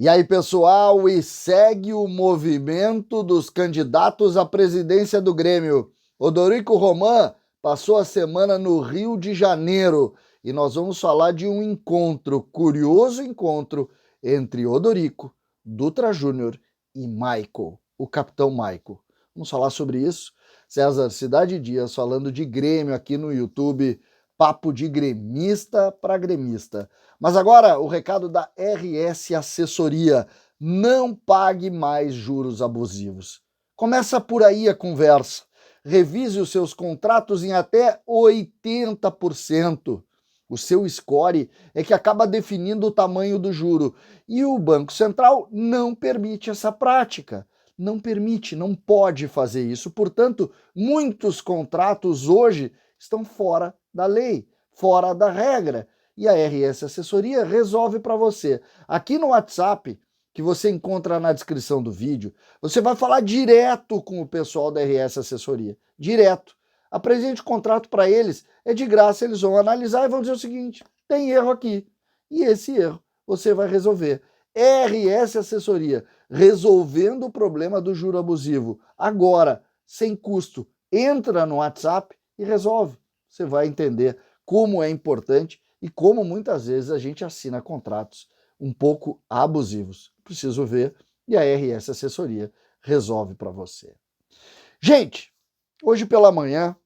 E aí, pessoal, e segue o movimento dos candidatos à presidência do Grêmio. Odorico Roman passou a semana no Rio de Janeiro e nós vamos falar de um encontro, curioso encontro, entre Odorico, Dutra Júnior e Michael, o capitão Michael. Vamos falar sobre isso. César Cidade Dias falando de Grêmio aqui no YouTube, papo de gremista para gremista. Mas agora o recado da RS Assessoria: não pague mais juros abusivos. Começa por aí a conversa. Revise os seus contratos em até 80%. O seu score é que acaba definindo o tamanho do juro. E o Banco Central não permite essa prática. Não permite, não pode fazer isso. Portanto, muitos contratos hoje estão fora da lei, fora da regra. E a RS Assessoria resolve para você. Aqui no WhatsApp, que você encontra na descrição do vídeo, você vai falar direto com o pessoal da RS Assessoria. Direto. Apresente o contrato para eles, é de graça, eles vão analisar e vão dizer o seguinte: tem erro aqui. E esse erro você vai resolver. RS Assessoria, resolvendo o problema do juro abusivo. Agora, sem custo. Entra no WhatsApp e resolve. Você vai entender como é importante e como muitas vezes a gente assina contratos um pouco abusivos. Preciso ver e a RS Assessoria resolve para você. Gente, hoje pela manhã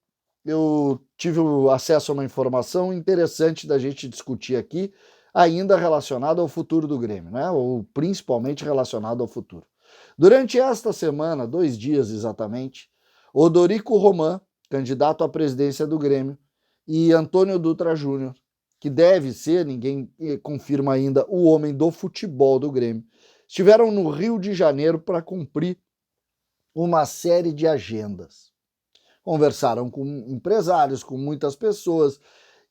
eu tive acesso a uma informação interessante da gente discutir aqui, ainda relacionada ao futuro do Grêmio, né? Ou principalmente relacionado ao futuro. Durante esta semana, 2 dias exatamente, Odorico Roman, candidato à presidência do Grêmio, e Antônio Dutra Júnior, que deve ser, ninguém confirma ainda, o homem do futebol do Grêmio, estiveram no Rio de Janeiro para cumprir uma série de agendas. Conversaram com empresários, com muitas pessoas,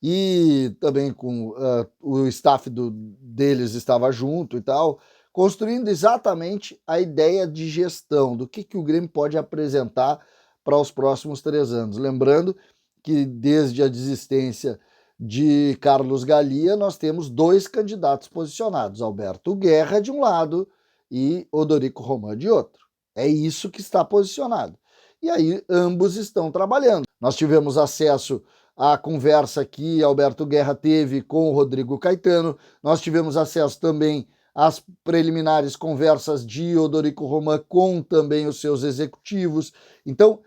e também com o staff deles estava junto e tal, construindo exatamente a ideia de gestão, do que o Grêmio pode apresentar para os próximos 3 anos. Lembrando que desde a desistência de Carlos Galia, nós temos 2 candidatos posicionados, Alberto Guerra de um lado e Odorico Roman de outro. É isso que está posicionado. E aí ambos estão trabalhando. Nós tivemos acesso à conversa que Alberto Guerra teve com o Rodrigo Caetano, nós tivemos acesso também às preliminares conversas de Odorico Roman com também os seus executivos. Então,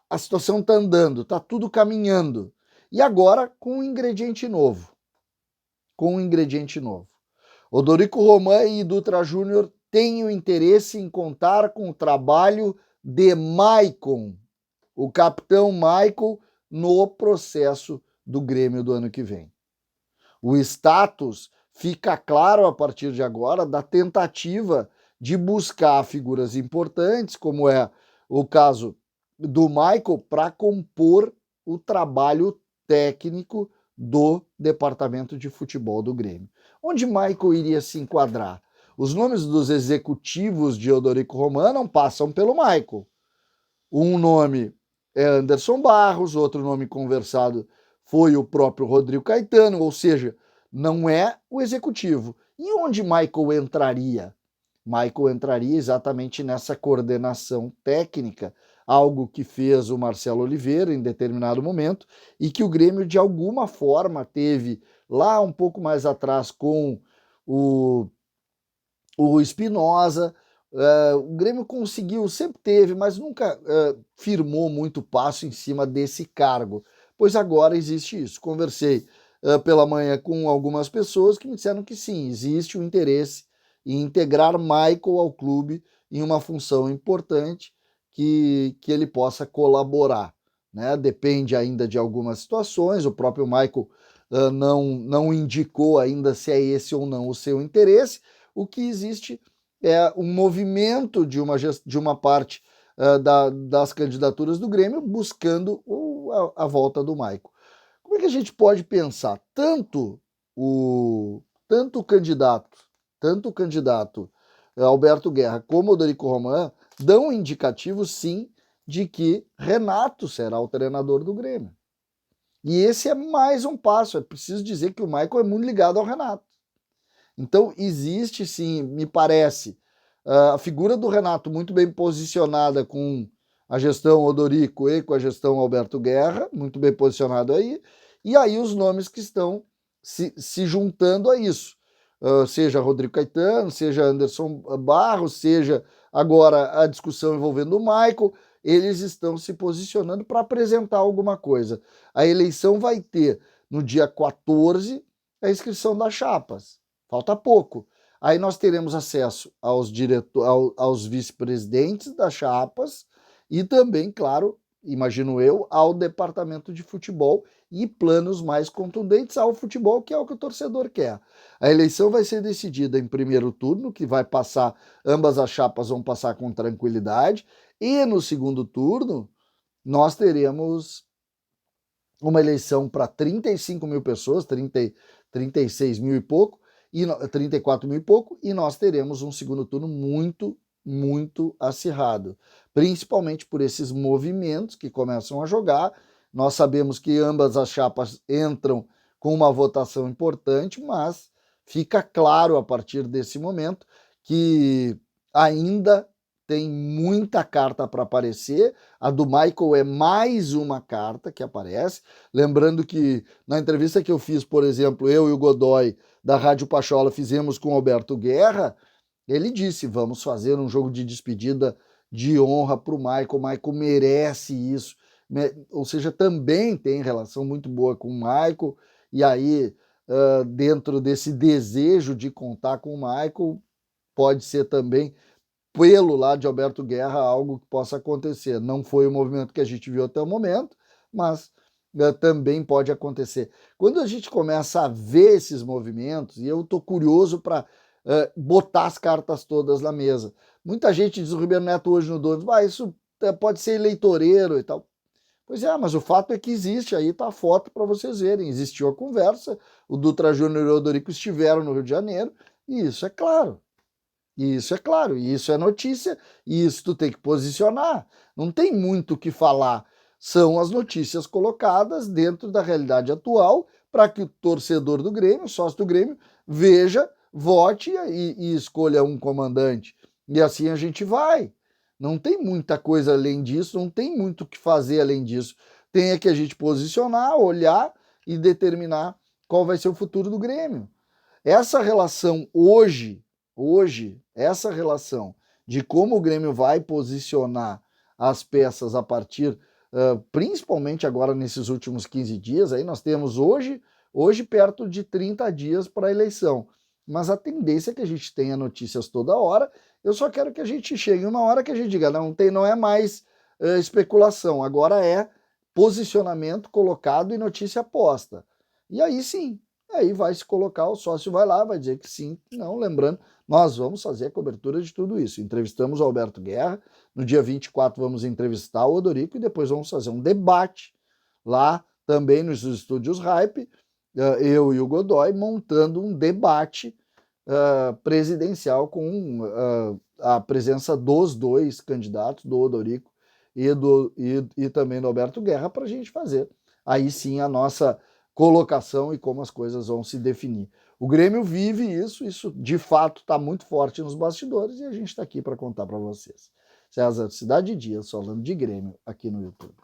a situação está andando, está tudo caminhando. E agora com um ingrediente novo. Odorico Roman e Dutra Júnior têm o interesse em contar com o trabalho de Maicon, o capitão Michael, no processo do Grêmio do ano que vem. O status fica claro a partir de agora da tentativa de buscar figuras importantes, como é o caso do Michael, para compor o trabalho técnico do departamento de futebol do Grêmio. Onde Michael iria se enquadrar? Os nomes dos executivos de Odorico Roman não passam pelo Michael. Um nome é Anderson Barros, outro nome conversado foi o próprio Rodrigo Caetano, ou seja, não é o executivo. E onde Michael entraria? Michael entraria exatamente nessa coordenação técnica, algo que fez o Marcelo Oliveira em determinado momento e que o Grêmio de alguma forma teve lá um pouco mais atrás com o Espinosa. O Grêmio conseguiu, sempre teve, mas nunca firmou muito passo em cima desse cargo, pois agora existe isso. Conversei pela manhã com algumas pessoas que me disseram que sim, existe o interesse em integrar Michael ao clube em uma função importante que ele possa colaborar, né? Depende ainda de algumas situações, o próprio Michael não indicou ainda se é esse ou não o seu interesse. O que existe é um movimento de uma parte das candidaturas do Grêmio buscando a volta do Michael. Como é que a gente pode pensar? Tanto o candidato Alberto Guerra como o Odorico Roman dão indicativos, sim, de que Renato será o treinador do Grêmio. E esse é mais um passo. É preciso dizer que o Michael é muito ligado ao Renato. Então existe sim, me parece, a figura do Renato muito bem posicionada com a gestão Odorico e com a gestão Alberto Guerra, muito bem posicionado aí, e aí os nomes que estão se juntando a isso, seja Rodrigo Caetano, seja Anderson Barros, seja agora a discussão envolvendo o Michael, eles estão se posicionando para apresentar alguma coisa. A eleição vai ter no dia 14 a inscrição das chapas, falta pouco. Aí nós teremos acesso aos vice-presidentes das chapas e também, claro, imagino eu, ao departamento de futebol e planos mais contundentes ao futebol, que é o que o torcedor quer. A eleição vai ser decidida em primeiro turno, que vai passar, ambas as chapas vão passar com tranquilidade, e no segundo turno nós teremos uma eleição para 35 mil pessoas, 36 mil e pouco, 34 mil e pouco, e nós teremos um segundo turno muito, muito acirrado, principalmente por esses movimentos que começam a jogar. Nós sabemos que ambas as chapas entram com uma votação importante, mas fica claro a partir desse momento que ainda tem muita carta para aparecer. A do Michael é mais uma carta que aparece. Lembrando que na entrevista que eu fiz, por exemplo, eu e o Godoy da Rádio Pachola fizemos com o Alberto Guerra, ele disse, vamos fazer um jogo de despedida de honra para o Michael. O Michael merece isso. Ou seja, também tem relação muito boa com o Michael. E aí, dentro desse desejo de contar com o Michael, pode ser também pelo lado de Alberto Guerra algo que possa acontecer. Não foi o movimento que a gente viu até o momento, mas também pode acontecer. Quando a gente começa a ver esses movimentos, e eu estou curioso para botar as cartas todas na mesa. Muita gente diz o Ribeiro Neto hoje no Donos, isso pode ser eleitoreiro e tal. Pois é, mas o fato é que existe, aí está a foto para vocês verem, existiu a conversa, o Dutra Júnior e o Odorico estiveram no Rio de Janeiro, e isso é claro. E isso é claro, e isso é notícia, e isso tu tem que posicionar. Não tem muito o que falar. São as notícias colocadas dentro da realidade atual para que o torcedor do Grêmio, sócio do Grêmio, veja, vote e escolha um comandante. E assim a gente vai. Não tem muita coisa além disso, não tem muito o que fazer além disso. Tem que a gente posicionar, olhar e determinar qual vai ser o futuro do Grêmio. Essa relação hoje, essa relação de como o Grêmio vai posicionar as peças a partir, principalmente agora nesses últimos 15 dias, aí nós temos hoje perto de 30 dias para a eleição. Mas a tendência é que a gente tenha notícias toda hora. Eu só quero que a gente chegue uma hora que a gente diga, não é mais especulação, agora é posicionamento colocado e notícia posta. E aí sim, aí vai se colocar, o sócio vai lá, vai dizer que sim, não, lembrando, nós vamos fazer a cobertura de tudo isso. Entrevistamos o Alberto Guerra, no dia 24 vamos entrevistar o Odorico e depois vamos fazer um debate lá também nos estúdios Hype, eu e o Godoy, montando um debate presidencial com a presença dos dois candidatos, do Odorico e também do Alberto Guerra, para a gente fazer aí sim a nossa colocação e como as coisas vão se definir. O Grêmio vive isso de fato está muito forte nos bastidores e a gente está aqui para contar para vocês. César, Cidade Dias, falando de Grêmio aqui no YouTube.